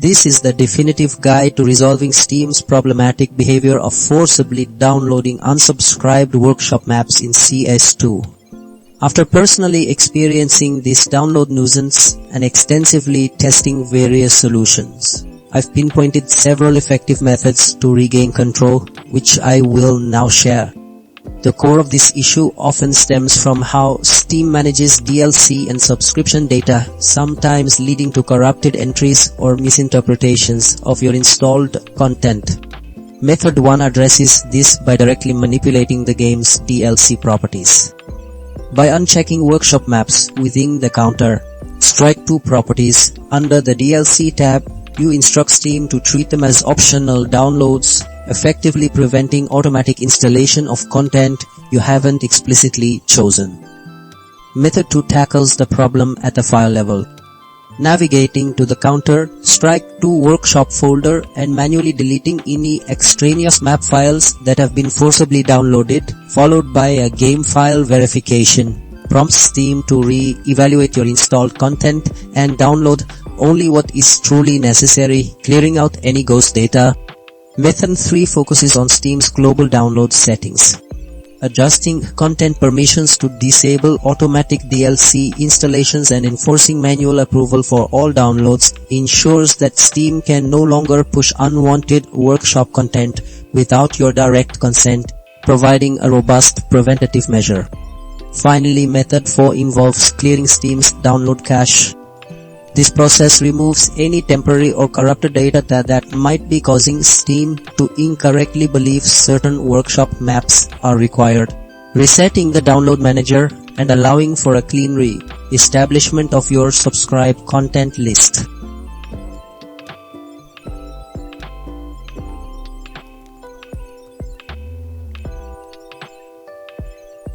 This is the definitive guide to resolving Steam's problematic behavior of forcibly downloading unsubscribed workshop maps in CS2. After personally experiencing this download nuisance and extensively testing various solutions, I've pinpointed several effective methods to regain control, which I will now share. The core of this issue often stems from how Steam manages DLC and subscription data, sometimes leading to corrupted entries or misinterpretations of your installed content. Method 1 addresses this by directly manipulating the game's DLC properties. By unchecking workshop maps within the counter, strike 2 properties under the DLC tab, you instruct Steam to treat them as optional downloads, effectively preventing automatic installation of content you haven't explicitly chosen. Method 2 tackles the problem at the file level. Navigating to the counter, strike 2 workshop folder and manually deleting any extraneous map files that have been forcibly downloaded, followed by a game file verification, prompts Steam to re-evaluate your installed content and download only what is truly necessary, clearing out any ghost data. Method 3 focuses on Steam's global download settings. Adjusting content permissions to disable automatic DLC installations and enforcing manual approval for all downloads ensures that Steam can no longer push unwanted workshop content without your direct consent, providing a robust preventative measure. Finally, Method 4 involves clearing Steam's download cache. This process removes any temporary or corrupted data that might be causing Steam to incorrectly believe certain workshop maps are required, resetting the download manager and allowing for a clean re-establishment of your subscribed content list.